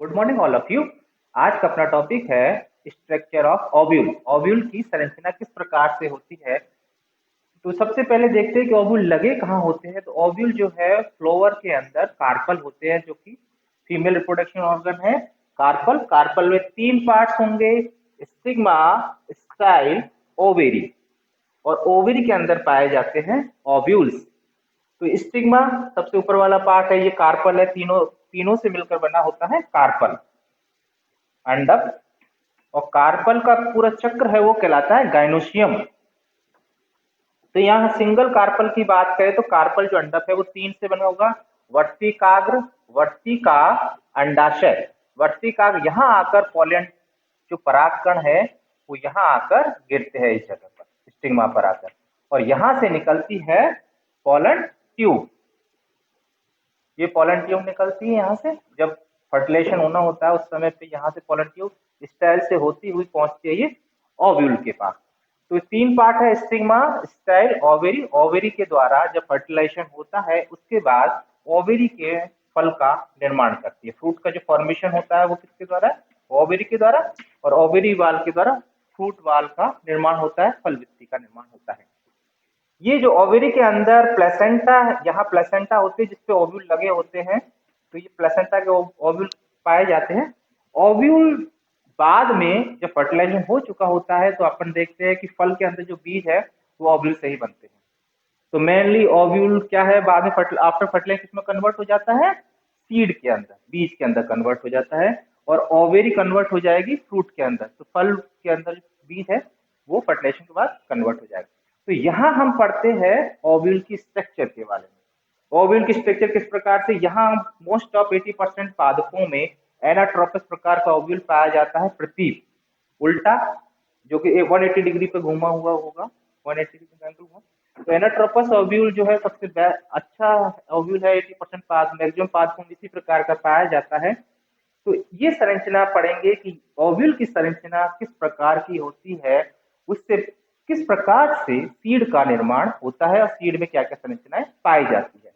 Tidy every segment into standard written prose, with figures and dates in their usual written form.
Good morning all of you. आज का अपना टॉपिक है स्ट्रक्चर ऑफ ओव्यूल। ओव्यूल की संरचना किस प्रकार से होती है। तो सबसे पहले देखते हैं कि ओव्यूल लगे कहाँ होते हैं। तो ओव्यूल जो है फ्लोवर के अंदर कार्पल होते हैं, जो कि फीमेल रिप्रोडक्शन ऑर्गन है। कार्पल कार्पल में तीन पार्ट्स होंगे, स्टिग्मा, स्टाइल, ओवेरी। और ओवेरी के अंदर पाए जाते हैं ओव्यूल्स। तो स्टिग्मा सबसे ऊपर वाला पार्ट है, ये कार्पल है। तीनों तीनों से मिलकर बना होता है कार्पल, अंडक। और कार्पल का पूरा चक्र है वो कहलाता है गाइनोसियम। तो यहाँ सिंगल कार्पल की बात करें तो कार्पल जो अंडक है वो तीन से बना होगा। वर्तिकाग्र, वर्तिका, अंडाशय। वर्तिकाग्र यहाँ आकर पोलन जो परागकण है वो यहाँ आकर गिरते हैं इस जगह पर, स्टिग्मा पर आकर। और यहाँ से निकलती है पोलन ट्यूब। ये पोलन ट्यूब निकलती है यहाँ से, जब फर्टिलाइजेशन होना होता है उस समय पे यहाँ से पोलन ट्यूब स्टाइल से होती हुई पहुंचती है ये ओव्यूल के पास। तो तीन पार्ट है, स्टिग्मा, स्टाइल, ओवेरी। ओवेरी के द्वारा जब फर्टिलाइजेशन होता है उसके बाद ओवेरी के फल का निर्माण करती है। फ्रूट का जो फॉर्मेशन होता है वो किसके द्वारा है? ओवेरी के द्वारा। और ओवेरी वाल के द्वारा फ्रूट वाल का निर्माण होता है, फल वित्ती का निर्माण होता है। ये जो ओवेरी के अंदर प्लेसेंटा, यहाँ प्लेसेंटा होते हैं जिसपे ओव्यूल लगे होते हैं। तो ये प्लेसेंटा के ओव्यूल पाए जाते हैं। ओव्यूल बाद में जब फर्टिलाइजेशन हो चुका होता है तो अपन देखते हैं कि फल के अंदर जो बीज है वो ओव्यूल से ही बनते हैं। तो मेनली ओव्यूल क्या है, बाद में आफ्टर फर्टिलाइजेशन किसमें कन्वर्ट हो जाता है? सीड के अंदर, बीज के अंदर कन्वर्ट हो जाता है। और ओवेरी कन्वर्ट हो जाएगी फ्रूट के अंदर। तो फल के अंदर जो बीज है वो फर्टिलाइजेशन के बाद कन्वर्ट हो जाएगा। तो यहाँ हम पढ़ते हैं ओव्यूल की स्ट्रक्चर के बारे में। ओव्यूल की स्ट्रक्चर किस प्रकार से, यहाँ मोस्ट ऑफ 80% पादपों में एनाट्रोपस प्रकार का ओव्यूल पाया जाता है, प्रतीप उल्टा, जो कि 180 डिग्री पे घूमा हुआ होगा, 180 डिग्री एंगल हुआ। तो एनाट्रोपस ओव्यूल जो है सबसे अच्छा ओव्यूल है। 80% पाद मैक्सिमम पादपों में इसी प्रकार का पाया जाता है। तो ये संरचना पढ़ेंगे कि ओव्यूल की संरचना किस प्रकार की होती है, उससे किस प्रकार से सीड का निर्माण होता है और सीड में क्या क्या संरचनाएं पाई जाती है।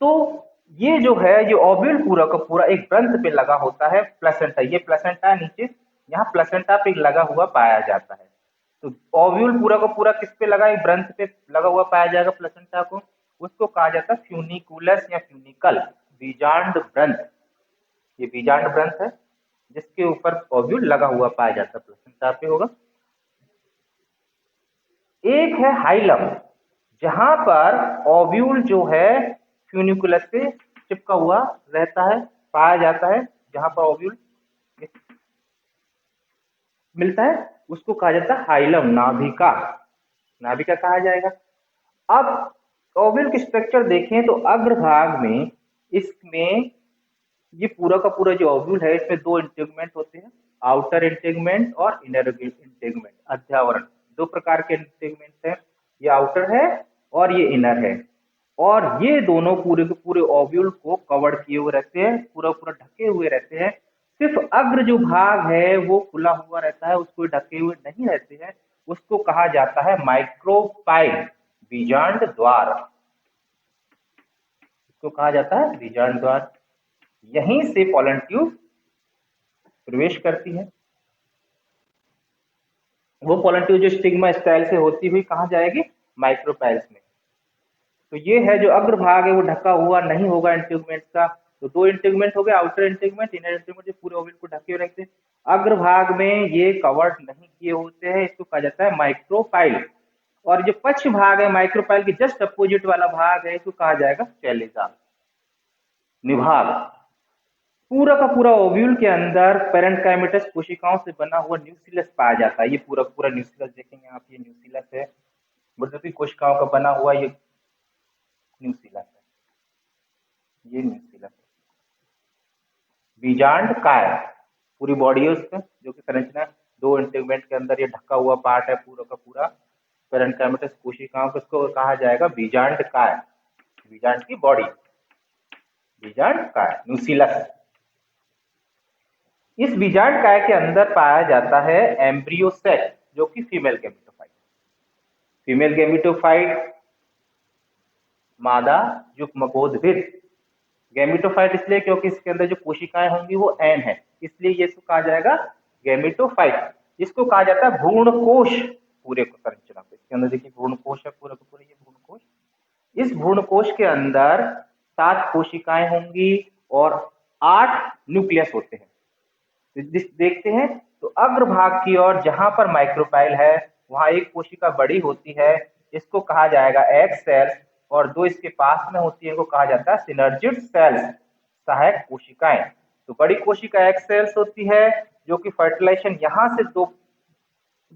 तो ये जो है, ये ओव्यूल पूरा का पूरा एक ग्रंथ पे लगा होता है, प्लेसेंटा। ये प्लेसेंटा नीचे यहाँ प्लेसेंटा पे लगा हुआ पाया जाता है। तो ओव्यूल पूरा का पूरा किस पे लगा, एक ग्रंथ पे लगा हुआ पाया जाएगा प्लेसेंटा को। उसको कहा जाता है फ्यूनिकुलस या फ्यूनिकल, बीजांड ग्रंथ। ये बीजांड ग्रंथ है जिसके ऊपर ओव्यूल लगा हुआ पाया जाता है, प्लेसेंटा पे होगा। एक है हाइलम, जहां पर ओव्यूल जो है फ्यूनिकुलस से चिपका हुआ रहता है, पाया जाता है। जहां पर ओव्यूल मिलता है उसको कहा जाता है हाइलम, नाभिका। नाभिका कहा जाएगा। अब ओव्यूल की स्ट्रक्चर देखें तो अग्रभाग में इसमें ये पूरा का पूरा जो ओव्यूल है इसमें दो इंटेगमेंट होते हैं, आउटर इंटेगमेंट और इनर इंटेगमेंट, अध्यावरण। दो प्रकार के इंटेगमेंट हैं, ये आउटर है और ये इनर है। और ये दोनों पूरे के पूरे ओव्यूल को कवर किए हुए रहते हैं, पूरा पूरा ढके हुए रहते हैं। सिर्फ अग्र जो भाग है वो खुला हुआ रहता है, उसको ढके हुए नहीं रहते हैं। उसको कहा जाता है माइक्रोपाइल, बीजांड द्वार। इसको कहा जाता है बीजांड द्वार। यहीं से पोलन ट्यूब प्रवेश करती है। वो पोलन ट्यूब जो स्टिग्मा स्टाइल से होती हुई कहाँ जाएगी? माइक्रोपाइल्स में। तो ये है जो अग्रभाग है वो ढका हुआ नहीं होगा इंटेगमेंट का। तो दो इंटेगमेंट हो गए, आउटर इंटेगमेंट, इनर इंटेगमेंट, जो पूरे ओवल को ढके हुए रहते हैं। अग्रभाग में ये कवर्ड नहीं किए होते हैं, इसको कहा जाता है माइक्रोपाइल। और जो पक्ष भाग है माइक्रोपाइल के जस्ट अपोजिट वाला भाग है, इसको कहा जाएगा चैलेजा, निभाग। पूरा का पूरा ओव्यूल के अंदर पेरेंकाइमेटस कोशिकाओं से बना हुआ न्यूक्लियस पाया जाता है। ये पूरा पूरा न्यूक्लियस देखेंगे आप, ये न्यूक्लियस है, बुढ़ापी कोशिकाओं का बना हुआ ये न्यूक्लियस है, ये न्यूक्लियस है। बीजांड काय पूरी बॉडी है उसका, जो कि संरचना दो इंटेगमेंट के अंदर ये ढका हुआ पार्ट है पूरा का पूरा पेरेंकाइमेटस कोशिकाओं को, इसको कहा जाएगा बीजांड काय, बीजांड की बॉडी, बीजांड काय, न्यूक्लियस। इस बीजांड काय के अंदर पाया जाता है एम्ब्रियो सेक, जो कि फीमेल गैमेटोफाइट। फीमेल गैमेटोफाइट मादा युग्मकोद्भिद गैमेटोफाइट इसलिए क्योंकि इसके अंदर जो कोशिकाएं होंगी वो एन है, इसलिए ये इसको कहा जाएगा गैमेटोफाइट। इसको कहा जाता है भ्रूण कोश। पूरे को संरचना को इसके अंदर देखिए भ्रूण कोश है, पूरा का पूरा ये भ्रूण कोश। इस भ्रूण कोश के अंदर 7 कोशिकाएं होंगी और 8 न्यूक्लियस होते हैं। देखते हैं तो अग्रभाग की ओर जहां पर माइक्रोपाइल है वहां एक कोशिका बड़ी होती है, इसको कहा जाएगा एग सेल, और दो इसके पास में होती है, इनको कहा जाता है सिनर्जिड सेल्स, सहायक कोशिकाएं। तो बड़ी कोशिका एग सेल्स होती है जो कि फर्टिलाइजेशन यहाँ से दो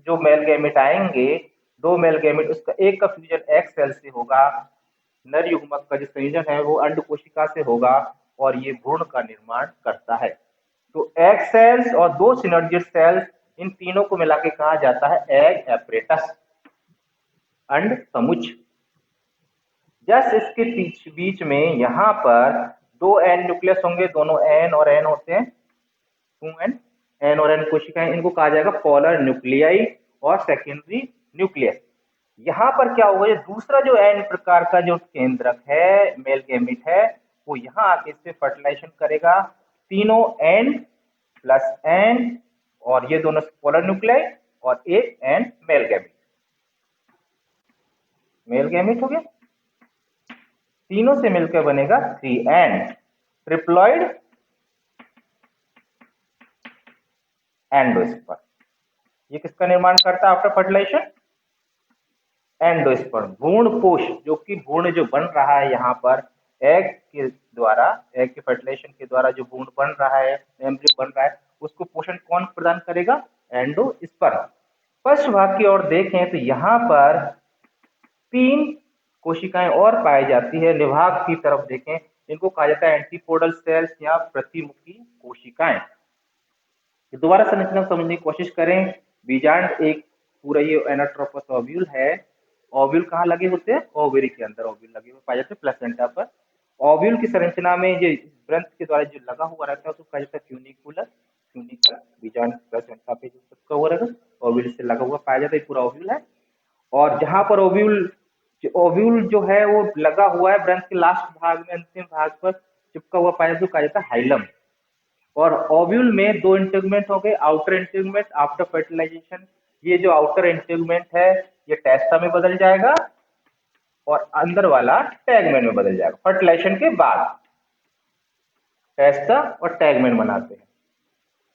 जो मेल गैमेट आएंगे, दो मेल गैमेट, उसका एक का फ्यूजन एग सेल से होगा, नर युग्मक का जो संयोजन है वो अंड कोशिका से होगा और ये भ्रूण का निर्माण करता है। तो एग सेल्स और दो सिनर्जिड सेल्स, इन तीनों को मिला के कहा जाता है एग एपरेटस, अंड समुच्च। जस्ट इसके बीच में यहाँ पर दो एन न्यूक्लियस होंगे, दोनों एन और एन होते हैं, 2n, एन और एन कोशिकाएं, इनको कहा जाएगा पोलर न्यूक्लियाई और सेकेंडरी न्यूक्लियस। यहाँ पर क्या होगा, ये दूसरा जो एन प्रकार का जो केंद्रक है, मेल गैमेट है, वो यहाँ आके इस पे फर्टिलाइजेशन करेगा। तीनों एन प्लस एन और ये दोनों पोलर न्यूक्लियाई और एक an male gamete, male gamete हो गया, तीनों से मिलकर बनेगा 3n, ट्रिप्लॉइड एंडोस्पर्म। ये किसका निर्माण करता है आफ्टर फर्टिलाइजेशन? एंडोस्पर्म, भ्रूण कोश, जो कि भ्रूण जो बन रहा है यहाँ पर एग के द्वारा, एग के फर्टिलाइजेशन के द्वारा जो भ्रूण बन रहा है, एम्ब्रियो बन रहा है, उसको पोषण कौन प्रदान करेगा? एंडोस्पर्म। पश्च भाग की ओर देखें तो यहाँ पर 3 कोशिकाएं और पाई जाती है। निभाग की तरफ देखें, इनको कहा जाता है एंटीपोडल सेल्स या प्रतिमुखी कोशिकाएं। दोबारा संरचना समझने की कोशिश करें। बीजांड एक पूरा ये एनाट्रोपस ओव्यूल है। ओव्यूल कहाँ लगे होते हैं? ओवरी के अंदर ओव्यूल लगे हुए पाए जाते हैं प्लेसेंटा पर। ओव्यूल की संरचना में जो ग्रंथ के द्वारा जो लगा हुआ रहता है उसको कहा जाता है फ्यूनिकुलर, फ्यूनिकल। बीजांड प्लेसेंटा पे जो चिपका हुआ रहता है ओव्यूल से लगा हुआ पाया जाता है, पूरा ओव्यूल है। और जहां पर ओव्यूल ओव्यूल जो है वो लगा हुआ है ग्रंथ के लास्ट भाग में, अंतिम भाग पर चिपका हुआ पाया जाता है, कहा जाता है हाइलम। और ओव्यूल में 2 इंटीग्यूमेंट हो गए, आउटर इंटीग्यूमेंट आफ्टर फर्टिलाइजेशन। ये जो आउटर इंटीग्यूमेंट है ये टेस्टा में बदल जाएगा और अंदर वाला टैगमेन में बदल जाएगा। फर्टिलाइजेशन के बाद टेस्टा और टैगमेन बनाते हैं।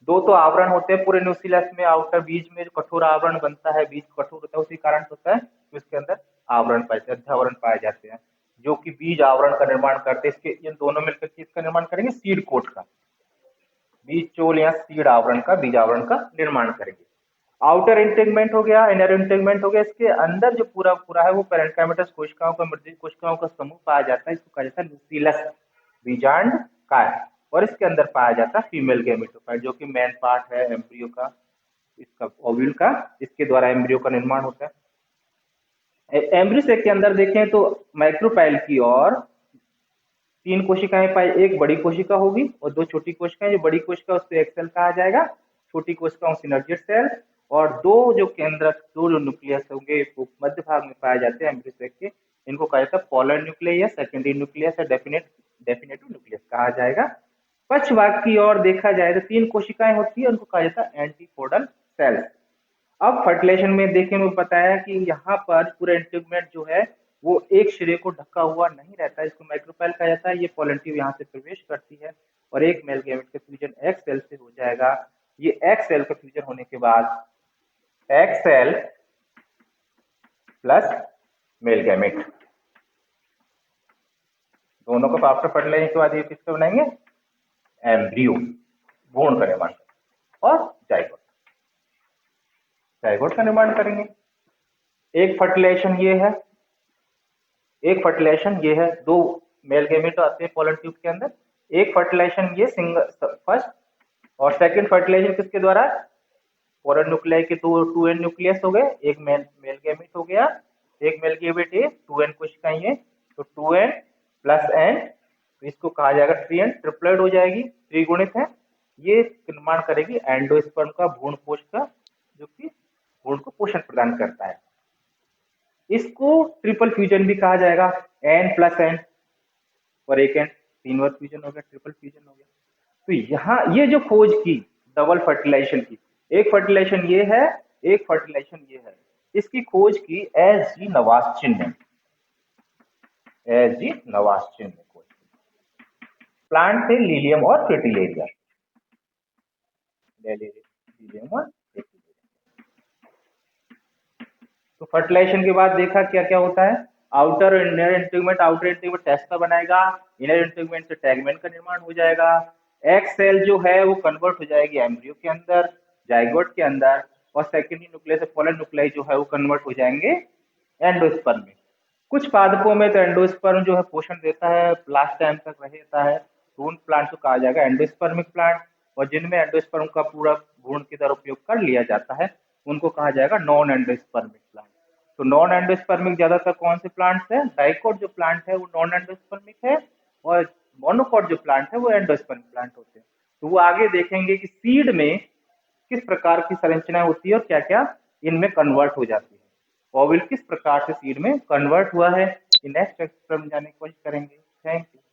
2 तो आवरण होते हैं पूरे न्यूक्लियस में, आउटर बीज में जो कठोर आवरण बनता है, बीज कठोर होता है, उसी कारण होता है कि उसके अंदर आवरण पाए जाते हैं, अध्यावरण पाए जाते हैं, जो कि बीज आवरण का निर्माण करते हैं। इसके इन दोनों मिलकर किसका निर्माण करेंगे? सीड कोट का, बीज चोल या सीड आवरण का, बीज आवरण का निर्माण करेंगे। आउटर इंटेगमेंट हो गया, इनर इंटेगमेंट हो गया। इसके अंदर जो पूरा पूरा है वो पैरेन्काइमेटस कोशिकाओं का, मृदीय कोशिकाओं का समूह पाया जाता है, इसको कहा जाता है न्यूक्लियस, बीजांड काय। और इसके अंदर पाया जाता है फीमेल गैमेटोफाइट, जो कि मेन पार्ट है एम्ब्रियो का, इसका ओव्यूल का, इसके द्वारा एम्ब्रियो का निर्माण होता है। एम्ब्रियो सेक के अंदर देखें तो माइक्रोपाइल की ओर 3 कोशिकाएं पाई, एक बड़ी कोशिका होगी और 2 छोटी कोशिकाएं। जो बड़ी कोशिका उसको एक सेल कहा जाएगा, छोटी कोशिकाओं सिनर्जिड सेल। और 2 जो केंद्रक, 2 जो न्यूक्लियस होंगे वो मध्य भाग में पाए जाते हैं एम्ब्रियो सेक के, इनको कहा जाता है पोलर न्यूक्लियस या सेकेंडरी न्यूक्लियस या डेफिनेटिव न्यूक्लियस कहा जाएगा। पश्च भाग की ओर देखा जाए तो 3 कोशिकाएं होती है, उनको कहा जाता है एंटीपोडल सेल्स। अब फर्टिलाइजेशन में देखे में बताया कि यहाँ पर पूरा इंटीग्यूमेंट जो है वो एक सिरे को ढका हुआ नहीं रहता है, इसको माइक्रोपाइल कहा जाता है। ये पोलन ट्यूब यहाँ से प्रवेश करती है और एक मेल गैमेट का फ्यूजन एग सेल से हो जाएगा। ये एग सेल का फ्यूजन होने के बाद egg cell plus male gamete, दोनों को आफ्टर फर्टिलाइजेशन के बाद ये किसका बनाएंगे? एम्ब्रियो, भ्रूण का निर्माण, और जाइगोट, जाइगोट का निर्माण करेंगे। एक फर्टिलाइजेशन ये है, एक फर्टिलाइजेशन ये है, 2 मेल गैमेट आते हैं पोलन ट्यूब के अंदर। एक फर्टिलाइजेशन ये सिंगल फर्स्ट, और सेकंड फर्टिलाइजेशन किसके द्वारा? पोलर न्यूक्लियाई के 2 एन न्यूक्लियस हो गए, एक मेल गैमेट हो गया, एक मेल गैमेट ये 2 एन कोशिकाएं ये, तो 2 एन प्लस एन, तो इसको कहा जाएगा 3 एन, ट्रिपलेट हो जाएगी, त्रिगुणित है। ये निर्माण करेगी एंडोस्पर्म का, भ्रूण कोश का, जो कि भ्रूण को पोषण प्रदान करता है। इसको ट्रिपल फ्यूजन भी कहा जाएगा, एन प्लस एन और एक एन। तीन बार फ्यूजन हो गया, ट्रिपल फ्यूजन हो गया। तो यहाँ ये जो खोज की डबल फर्टिलाइजेशन की, एक फर्टिलाइजेशन ये है, एक फर्टिलाइजेशन ये है, इसकी खोज की एस जी नवास्चिन ने, एस जी नवास्चिन ने खोज की। प्लांट थे लीलियम और फ्रिटिलेरिया, लीलियम और फ्रिटिलेरिया। तो फर्टिलाइजेशन के बाद देखा क्या क्या होता है, outer inner integument, outer integument testa बनाएगा, इनर इंटीग्यूमेंट से टैगमेंट का निर्माण हो जाएगा, एग सेल जो है वो कन्वर्ट हो जाएगी एम्ब्रियो के अंदर, जाइगोट के अंदर, और सेकेंडरी न्यूक्लियस से पोलर न्यूक्लियाई जो है वो कन्वर्ट हो जाएंगे एंडोस्पर्म में। कुछ पादपों में तो एंडोस्पर्म जो है पोषण देता है, लास्ट टाइम तक रहता है, तो उन प्लांट को कहा जाएगा एंडोस्पर्मिक प्लांट, और जिनमें एंडोस्पर्म का पूरा भ्रूण की तरह उपयोग कर लिया जाता है उनको कहा जाएगा नॉन एंडोस्पर्मिक प्लांट। तो नॉन एंडोस्पर्मिक ज्यादातर कौन से प्लांट्स है, डाइकोट जो प्लांट है वो नॉन एंडोस्पर्मिक है, और मोनोकोट जो प्लांट है वो एंडोस्पर्मिक प्लांट होते हैं। तो वो आगे देखेंगे कि सीड में किस प्रकार की संरचना होती है और क्या क्या इनमें कन्वर्ट हो जाती है, ओविल किस प्रकार से सीड में कन्वर्ट हुआ है, ये नेक्स्ट लेक्चर में जाने की कोशिश करेंगे। Thank you.